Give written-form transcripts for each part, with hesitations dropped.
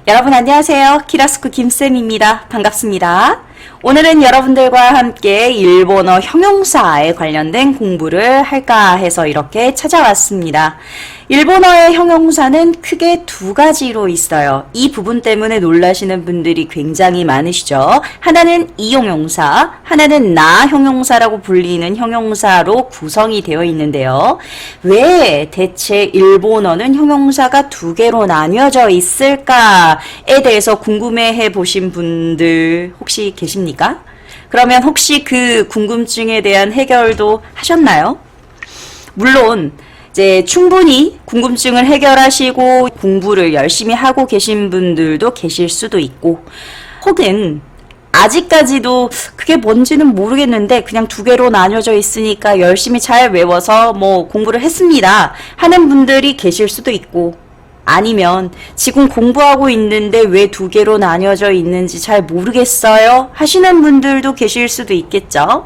여러분 안녕하세요. 키라스쿠 김쌤입니다. 반갑습니다. 오늘은 여러분들과 함께 일본어 형용사에 관련된 공부를 할까 해서 이렇게 찾아왔습니다. 일본어의 형용사는 크게 두 가지로 있어요. 이 부분 때문에 놀라시는 분들이 굉장히 많으시죠. 하나는 이형용사, 하나는 나 형용사라고 불리는 형용사로 구성이 되어 있는데요. 왜 대체 일본어는 형용사가 두 개로 나뉘어져 있을까에 대해서 궁금해해 보신 분들 혹시 계십니까? 그러면 혹시 그 궁금증에 대한 해결도 하셨나요? 물론 이제 충분히 궁금증을 해결하시고 공부를 열심히 하고 계신 분들도 계실 수도 있고, 혹은 아직까지도 그게 뭔지는 모르겠는데 그냥 두 개로 나뉘어져 있으니까 열심히 잘 외워서 뭐 공부를 했습니다 하는 분들이 계실 수도 있고, 아니면 지금 공부하고 있는데 왜 두 개로 나뉘어져 있는지 잘 모르겠어요 하시는 분들도 계실 수도 있겠죠.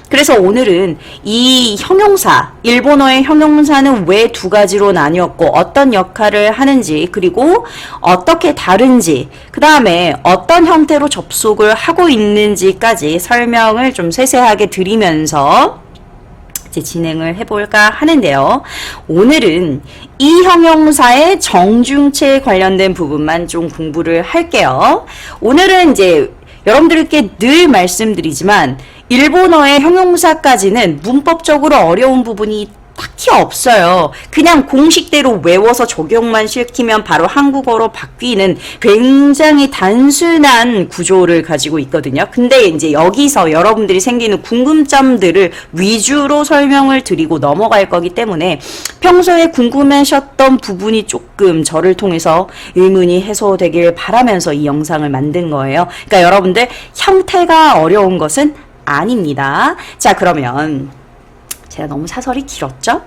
그래서 오늘은 이 형용사, 일본어의 형용사는 왜 두 가지로 나뉘었고 어떤 역할을 하는지, 그리고 어떻게 다른지, 그 다음에 어떤 형태로 접속을 하고 있는지까지 설명을 좀 세세하게 드리면서 이제 진행을 해볼까 하는데요. 오늘은 이 형용사의 정중체에 관련된 부분만 좀 공부를 할게요. 오늘은 이제 여러분들께 늘 말씀드리지만 일본어의 형용사까지는 문법적으로 어려운 부분이 딱히 없어요. 그냥 공식대로 외워서 적용만 시키면 바로 한국어로 바뀌는 굉장히 단순한 구조를 가지고 있거든요. 근데 이제 여기서 여러분들이 생기는 궁금점들을 위주로 설명을 드리고 넘어갈 거기 때문에 평소에 궁금하셨던 부분이 조금 저를 통해서 의문이 해소되길 바라면서 이 영상을 만든 거예요. 그러니까 여러분들 형태가 어려운 것은 아닙니다. 자, 그러면 제가 너무 사설이 길었죠?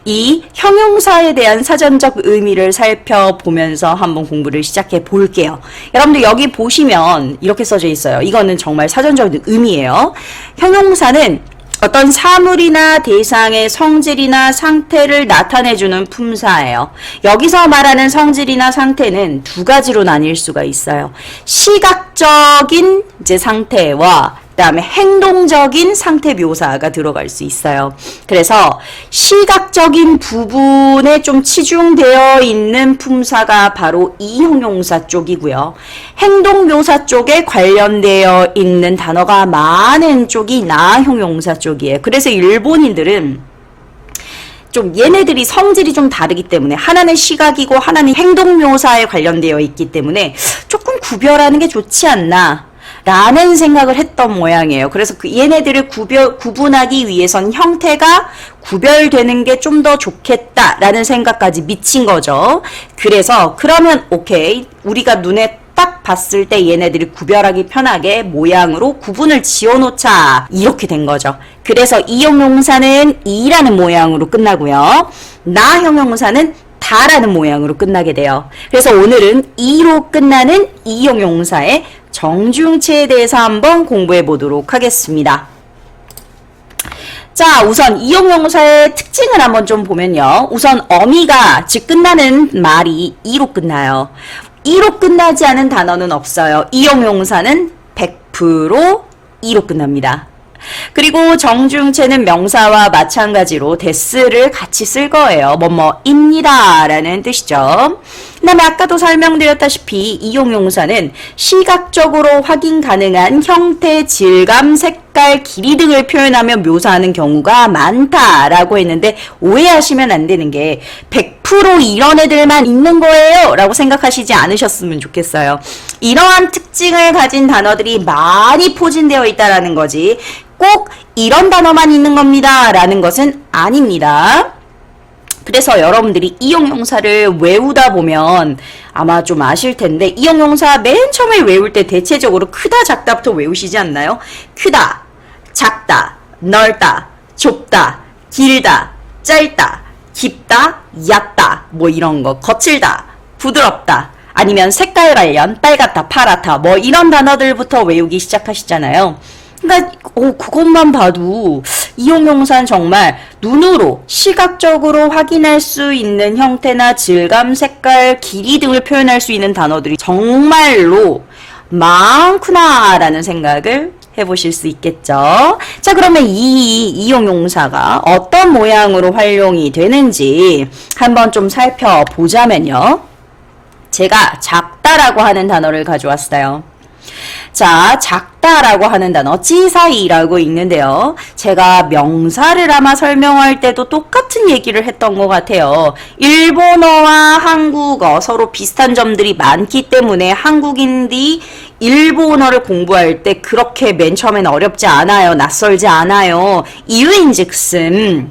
이 형용사에 대한 사전적 의미를 살펴보면서 한번 공부를 시작해 볼게요. 여러분들 여기 보시면 이렇게 써져 있어요. 이거는 정말 사전적 의미예요. 형용사는 어떤 사물이나 대상의 성질이나 상태를 나타내주는 품사예요. 여기서 말하는 성질이나 상태는 두 가지로 나뉠 수가 있어요. 시각적인 이제 상태와 그 다음에 행동적인 상태 묘사가 들어갈 수 있어요. 그래서 시각적인 부분에 좀 치중되어 있는 품사가 바로 이 형용사 쪽이고요. 행동 묘사 쪽에 관련되어 있는 단어가 많은 쪽이 나 형용사 쪽이에요. 그래서 일본인들은 좀 얘네들이 성질이 좀 다르기 때문에 하나는 시각이고 하나는 행동 묘사에 관련되어 있기 때문에 조금 구별하는 게 좋지 않나 라는 생각을 했던 모양이에요. 그래서 얘네들을 구분하기 위해선 형태가 구별되는 게 좀 더 좋겠다라는 생각까지 미친 거죠. 그래서 그러면 오케이, 우리가 눈에 딱 봤을 때 얘네들이 구별하기 편하게 모양으로 구분을 지어놓자, 이렇게 된 거죠. 그래서 이 형용사는 이라는 모양으로 끝나고요. 나 형용사는 다라는 모양으로 끝나게 돼요. 그래서 오늘은 이로 끝나는 이 형용사의 정중체에 대해서 한번 공부해 보도록 하겠습니다. 자, 우선 이 형용사의 특징을 한번 좀 보면요. 우선 어미가 즉 끝나는 말이 이로 끝나요. 이로 끝나지 않은 단어는 없어요. 이 형용사는 100% 이로 끝납니다. 그리고 정중체는 명사와 마찬가지로 데스를 같이 쓸 거예요. 뭐뭐입니다 라는 뜻이죠. 그 다음에 아까도 설명드렸다시피 이 형용사는 시각적으로 확인 가능한 형태, 질감, 색깔, 길이 등을 표현하며 묘사하는 경우가 많다라고 했는데, 오해하시면 안 되는 게 100% 이런 애들만 있는 거예요 라고 생각하시지 않으셨으면 좋겠어요. 이러한 특징을 가진 단어들이 많이 포진되어 있다라는 거지 꼭 이런 단어만 있는 겁니다 라는 것은 아닙니다. 그래서 여러분들이 이 형용사를 외우다 보면 아마 좀 아실 텐데, 이 형용사 맨 처음에 외울 때 대체적으로 크다 작다부터 외우시지 않나요? 크다, 작다, 넓다, 좁다, 길다, 짧다, 깊다, 얕다, 뭐 이런 거, 거칠다, 부드럽다, 아니면 색깔 관련 빨갛다, 파랗다, 뭐 이런 단어들부터 외우기 시작하시잖아요. 그러니까 그것만 봐도 이용용사는 정말 눈으로 시각적으로 확인할 수 있는 형태나 질감, 색깔, 길이 등을 표현할 수 있는 단어들이 정말로 많구나라는 생각을 해보실 수 있겠죠. 자, 그러면 이 이용용사가 어떤 모양으로 활용이 되는지 한번 좀 살펴보자면요. 제가 작다라고 하는 단어를 가져왔어요. 자, 작다라고 하는 단어 찌사이라고 읽는데요. 제가 명사를 아마 설명할 때도 똑같은 얘기를 했던 것 같아요. 일본어와 한국어 서로 비슷한 점들이 많기 때문에 한국인들이 일본어를 공부할 때 그렇게 맨 처음엔 어렵지 않아요. 낯설지 않아요. 이유인즉슨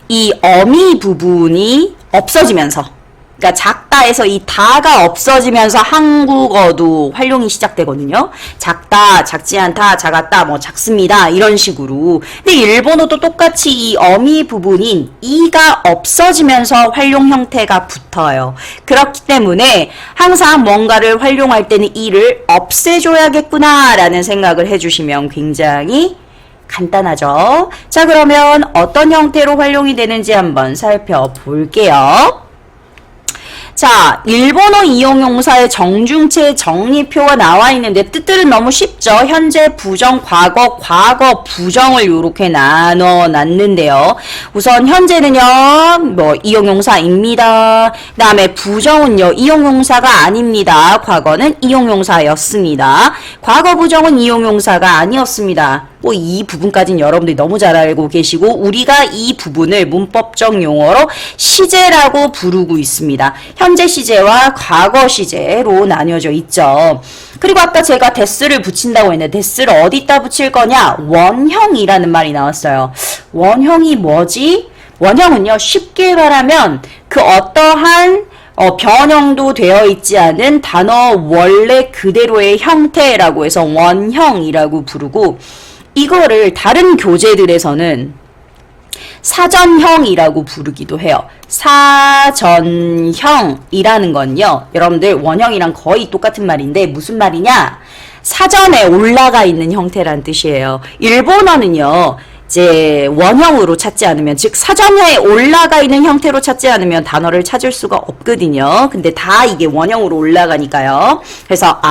이 어미 부분이 없어지면서, 그러니까 작다에서 이 다가 없어지면서 한국어도 활용이 시작되거든요. 작다, 작지 않다, 작았다, 뭐 작습니다, 이런 식으로. 근데 일본어도 똑같이 이 어미 부분인 이가 없어지면서 활용 형태가 붙어요. 그렇기 때문에 항상 뭔가를 활용할 때는 이를 없애줘야겠구나 라는 생각을 해주시면 굉장히 간단하죠. 자, 그러면 어떤 형태로 활용이 되는지 한번 살펴볼게요. 자, 일본어 이용용사의 정중체 정리표가 나와 있는데 뜻들은 너무 쉽죠. 현재, 부정, 과거, 과거, 부정을 이렇게 나눠 놨는데요. 우선 현재는요, 뭐 이용용사입니다. 그 다음에 부정은요, 이용용사가 아닙니다. 과거는 이용용사였습니다. 과거 부정은 이용용사가 아니었습니다. 이 부분까지는 여러분들이 너무 잘 알고 계시고, 우리가 이 부분을 문법적 용어로 시제라고 부르고 있습니다. 현재 시제와 과거 시제로 나뉘어져 있죠. 그리고 아까 제가 데스를 붙인다고 했는데 데스를 어디다 붙일 거냐? 원형이라는 말이 나왔어요. 원형이 뭐지? 원형은요, 쉽게 말하면 그 어떠한 변형도 되어 있지 않은 단어 원래 그대로의 형태라고 해서 원형이라고 부르고, 이거를 다른 교재들에서는 사전형이라고 부르기도 해요. 사전형이라는 건요, 여러분들 원형이랑 거의 똑같은 말인데 무슨 말이냐? 사전에 올라가 있는 형태란 뜻이에요. 일본어는요, 이제 원형으로 찾지 않으면, 즉 사전에 올라가 있는 형태로 찾지 않으면 단어를 찾을 수가 없거든요. 근데 다 이게 원형으로 올라가니까요. 그래서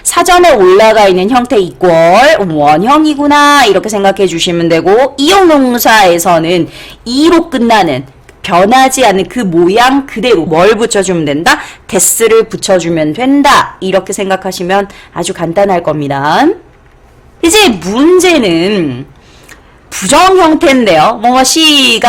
사전에 올라가 있는 형태 이꼴 원형이구나 이렇게 생각해 주시면 되고, 이용용사에서는 이로 끝나는 변하지 않는 그 모양 그대로 뭘 붙여주면 된다? 데스를 붙여주면 된다. 이렇게 생각하시면 아주 간단할 겁니다. 이제 문제는 부정 형태인데요. 뭐시가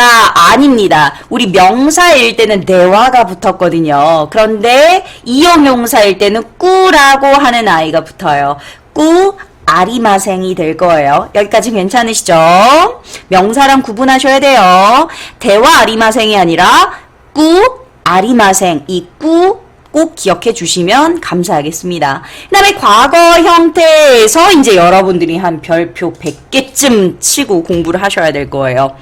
아닙니다. 우리 명사일 때는 대화가 붙었거든요. 그런데 이용용사일 때는 꾸라고 하는 아이가 붙어요. 꾸 아리마생이 될 거예요. 여기까지 괜찮으시죠? 명사랑 구분하셔야 돼요. 대화 아리마생이 아니라 꾸 아리마생, 이 꾸 꼭 기억해 주시면 감사하겠습니다. 그 다음에 과거 형태에서 이제 여러분들이 한 별표 100개쯤 치고 공부를 하셔야 될 거예요.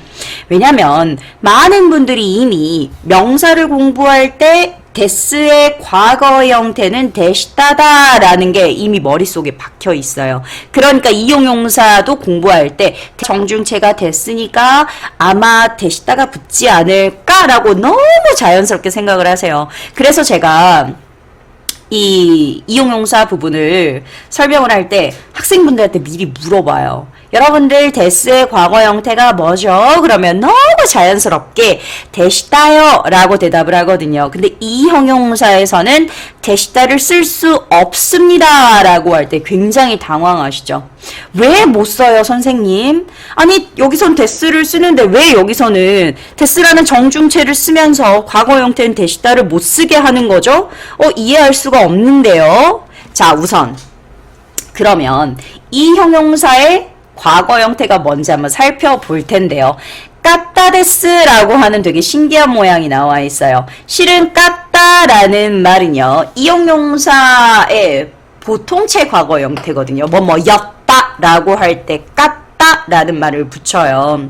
왜냐면 많은 분들이 이미 명사를 공부할 때 데스의 과거 형태는 데시다다라는 게 이미 머릿속에 박혀 있어요. 그러니까 이용용사도 공부할 때 정중체가 데스니까 아마 데시다가 붙지 않을까라고 너무 자연스럽게 생각을 하세요. 그래서 제가 이 이용용사 부분을 설명을 할 때 학생분들한테 미리 물어봐요. 여러분들 데스의 과거 형태가 뭐죠? 그러면 너무 자연스럽게 데시다요 라고 대답을 하거든요. 근데 이 형용사에서는 데시다를 쓸 수 없습니다 라고 할 때 굉장히 당황하시죠. 왜 못 써요, 선생님? 아니, 여기선 데스를 쓰는데 왜 여기서는 데스라는 정중체를 쓰면서 과거 형태는 데시다를 못 쓰게 하는 거죠? 이해할 수가 없는데요. 자, 우선 그러면 이 형용사의 과거 형태가 뭔지 한번 살펴볼 텐데요. 까따데스라고 하는 되게 신기한 모양이 나와 있어요. 실은 까따라는 말은요, 이용용사의 보통체 과거 형태거든요. 였다라고 할 때 까따라는 말을 붙여요.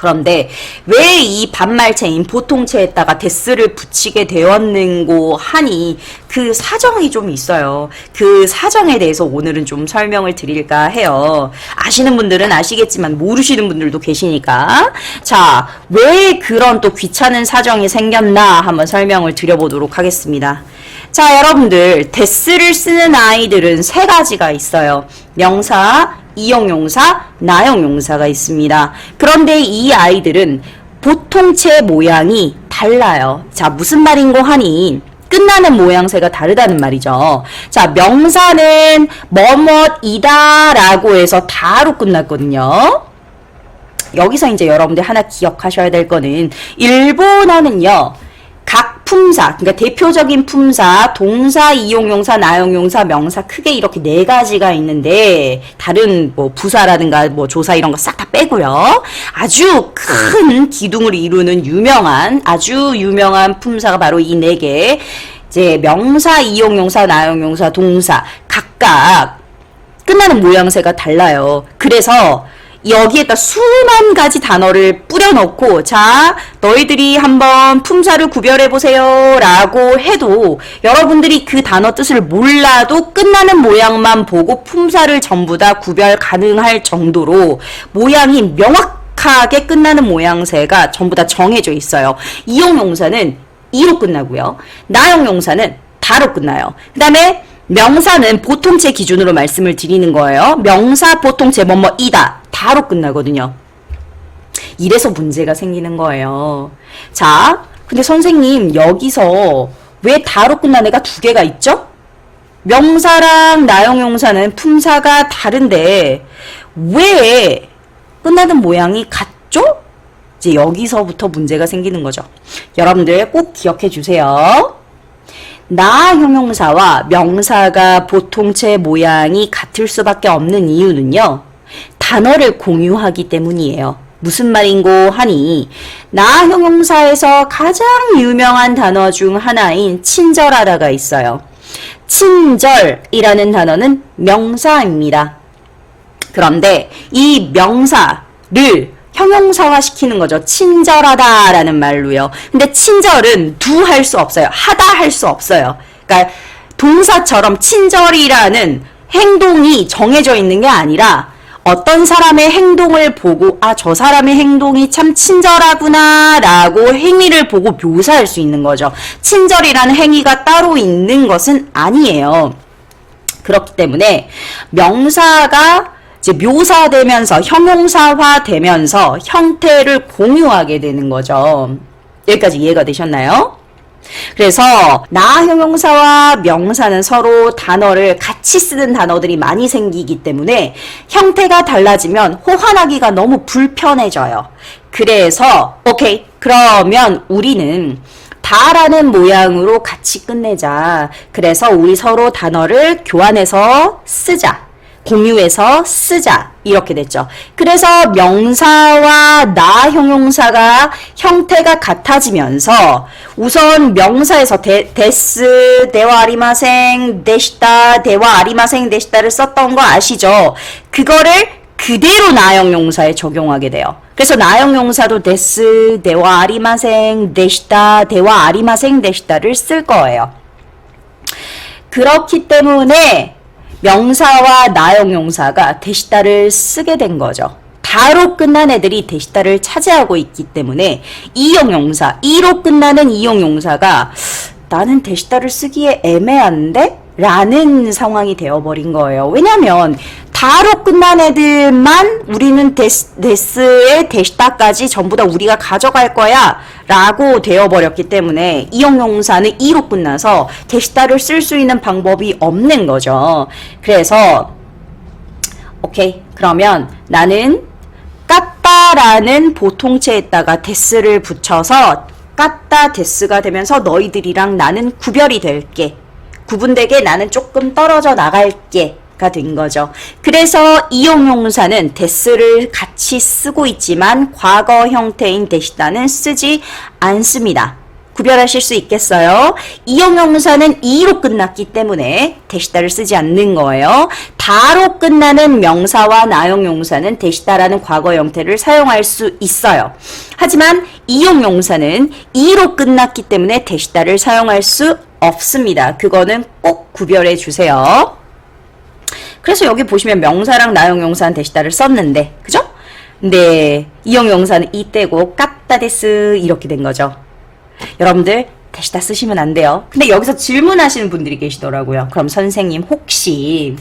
그런데 왜 이 반말체인 보통체에다가 데스를 붙이게 되었는고 하니 그 사정이 좀 있어요. 그 사정에 대해서 오늘은 좀 설명을 드릴까 해요. 아시는 분들은 아시겠지만 모르시는 분들도 계시니까. 자, 왜 그런 또 귀찮은 사정이 생겼나 한번 설명을 드려보도록 하겠습니다. 자, 여러분들 데스를 쓰는 아이들은 세 가지가 있어요. 명사, 이용용사, 나용용사가 있습니다. 그런데 이 아이들은 보통체 모양이 달라요. 자, 무슨 말인고 하니 끝나는 모양새가 다르다는 말이죠. 자, 명사는 뭐뭐이다 라고 해서 다로 끝났거든요. 여기서 이제 여러분들 하나 기억하셔야 될 거는 일본어는요. 각 품사, 그러니까 대표적인 품사, 동사, 이용용사, 나용용사, 명사 크게 이렇게 네 가지가 있는데 다른 뭐 부사라든가 뭐 조사 이런 거 싹 다 빼고요. 아주 큰 기둥을 이루는 아주 유명한 품사가 바로 이 네 개. 이제 명사, 이용용사, 나용용사, 동사 각각 끝나는 모양새가 달라요. 그래서 여기에다 수만 가지 단어를 뿌려놓고 자 너희들이 한번 품사를 구별해보세요 라고 해도 여러분들이 그 단어 뜻을 몰라도 끝나는 모양만 보고 품사를 전부 다 구별 가능할 정도로 모양이 명확하게 끝나는 모양새가 전부 다 정해져 있어요. 이용용사는 이로 끝나고요. 나용용사는 다로 끝나요. 그 다음에 명사는 보통체 기준으로 말씀을 드리는 거예요. 명사, 보통체, 뭐뭐이다. 다로 끝나거든요. 이래서 문제가 생기는 거예요. 자, 근데 선생님 여기서 왜 다로 끝난 애가 두 개가 있죠? 명사랑 나용용사는 품사가 다른데 왜 끝나는 모양이 같죠? 이제 여기서부터 문제가 생기는 거죠. 여러분들 꼭 기억해 주세요. 나 형용사와 명사가 보통체 모양이 같을 수밖에 없는 이유는요. 단어를 공유하기 때문이에요. 무슨 말인고 하니 나 형용사에서 가장 유명한 단어 중 하나인 친절하다가 있어요. 친절이라는 단어는 명사입니다. 그런데 이 명사를 형용사화 시키는 거죠. 친절하다라는 말로요. 근데 친절은 두 할 수 없어요. 하다 할 수 없어요. 그러니까 동사처럼 친절이라는 행동이 정해져 있는 게 아니라 어떤 사람의 행동을 보고 아, 저 사람의 행동이 참 친절하구나 라고 행위를 보고 묘사할 수 있는 거죠. 친절이라는 행위가 따로 있는 것은 아니에요. 그렇기 때문에 명사가 이제 묘사되면서 형용사화 되면서 형태를 공유하게 되는 거죠. 여기까지 이해가 되셨나요? 그래서 나 형용사와 명사는 서로 단어를 같이 쓰는 단어들이 많이 생기기 때문에 형태가 달라지면 호환하기가 너무 불편해져요. 그래서 오케이, 그러면 우리는 다라는 모양으로 같이 끝내자. 그래서 우리 서로 단어를 교환해서 쓰자. 공유해서 쓰자. 이렇게 됐죠. 그래서 명사와 나 형용사가 형태가 같아지면서 우선 명사에서 데스, 데와 아리마생, 데시다, 데와 아리마생, 데시다를 썼던 거 아시죠? 그거를 그대로 나 형용사에 적용하게 돼요. 그래서 나 형용사도 데스, 데와 아리마생, 데시다, 데와 아리마생, 데시다를 쓸 거예요. 그렇기 때문에 명사와 나 형용사가 데시다를 쓰게 된 거죠. 다로 끝난 애들이 데시다를 차지하고 있기 때문에 이형용사, 이로 끝나는 이형용사가 나는 데시다를 쓰기에 애매한데? 라는 상황이 되어버린 거예요. 왜냐면 다로 끝난 애들만 우리는 데스의 데시다까지 전부 다 우리가 가져갈 거야 라고 되어버렸기 때문에 이형용사는 이로 끝나서 데시다를 쓸 수 있는 방법이 없는 거죠. 그래서 오케이, 그러면 나는 까따라는 보통체에다가 데스를 붙여서 까따 데스가 되면서 너희들이랑 나는 구별이 될게, 구분되게 나는 조금 떨어져 나갈게 가 된 거죠. 그래서 이용용사는 데스를 같이 쓰고 있지만 과거 형태인 데시다는 쓰지 않습니다. 구별하실 수 있겠어요? 이용용사는 이로 끝났기 때문에 대시다를 쓰지 않는 거예요. 다로 끝나는 명사와 나용용사는 대시다라는 과거 형태를 사용할 수 있어요. 하지만 이용용사는 이로 끝났기 때문에 대시다를 사용할 수 없습니다. 그거는 꼭 구별해 주세요. 그래서 여기 보시면 명사랑 나용용사는 대시다를 썼는데, 그죠? 근데 이용용사는 이 떼고 까따데스 이렇게 된 거죠. 여러분들 대시다 쓰시면 안 돼요. 근데 여기서 질문하시는 분들이 계시더라고요. 그럼 선생님 혹시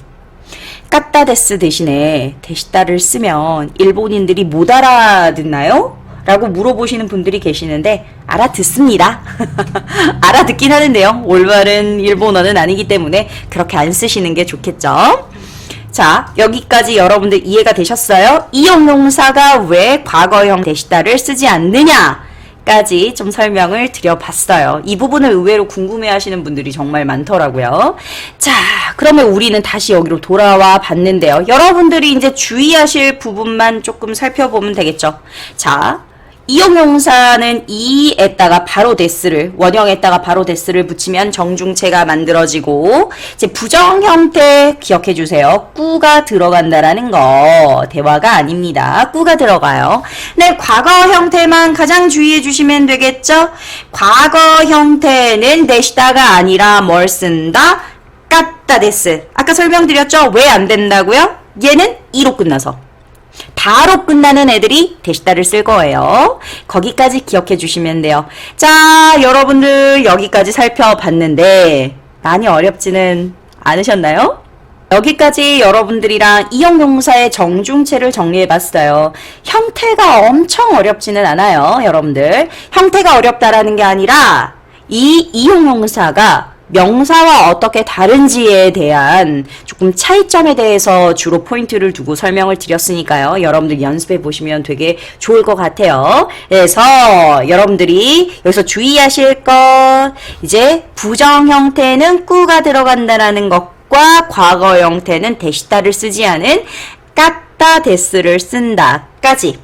까따데스 대신에 대시다를 쓰면 일본인들이 못 알아듣나요? 라고 물어보시는 분들이 계시는데 알아듣습니다. 알아듣긴 하는데요. 올바른 일본어는 아니기 때문에 그렇게 안 쓰시는 게 좋겠죠. 자, 여기까지 여러분들 이해가 되셨어요? 이용용사가 왜 과거형 대시다를 쓰지 않느냐? 까지 좀 설명을 드려봤어요. 이 부분을 의외로 궁금해하시는 분들이 정말 많더라고요. 자, 그러면 우리는 다시 여기로 돌아와 봤는데요. 여러분들이 이제 주의하실 부분만 조금 살펴보면 되겠죠. 자, 이용용사는 이에다가 바로 데스를, 원형에다가 바로 데스를 붙이면 정중체가 만들어지고, 이제 부정 형태 기억해 주세요. 꾸가 들어간다라는 거 대화가 아닙니다. 꾸가 들어가요. 네, 과거 형태만 가장 주의해 주시면 되겠죠. 과거 형태는 데시다가 아니라 뭘 쓴다? 까따 데스. 아까 설명드렸죠? 왜 안 된다고요? 얘는 이로 끝나서. 다로 끝나는 애들이 대시다를 쓸 거예요. 거기까지 기억해 주시면 돼요. 자, 여러분들 여기까지 살펴봤는데 많이 어렵지는 않으셨나요? 여기까지 여러분들이랑 이용용사의 정중체를 정리해봤어요. 형태가 엄청 어렵지는 않아요, 여러분들. 형태가 어렵다라는 게 아니라 이 이용용사가 명사와 어떻게 다른지에 대한 조금 차이점에 대해서 주로 포인트를 두고 설명을 드렸으니까요. 여러분들 연습해 보시면 되게 좋을 것 같아요. 그래서 여러분들이 여기서 주의하실 것, 이제 부정 형태는 꾸가 들어간다는 것과 과거 형태는 대시다를 쓰지 않은 까따 데스를 쓴다까지.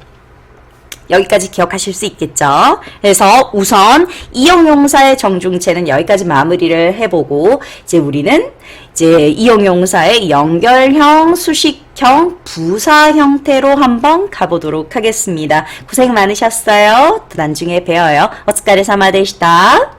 여기까지 기억하실 수 있겠죠? 그래서 우선 이용용사의 정중체는 여기까지 마무리를 해보고 이제 우리는 이제 이용용사의 연결형, 수식형, 부사 형태로 한번 가보도록 하겠습니다. 고생 많으셨어요. 또 나중에 봬요. 오츠카레사마 데시타.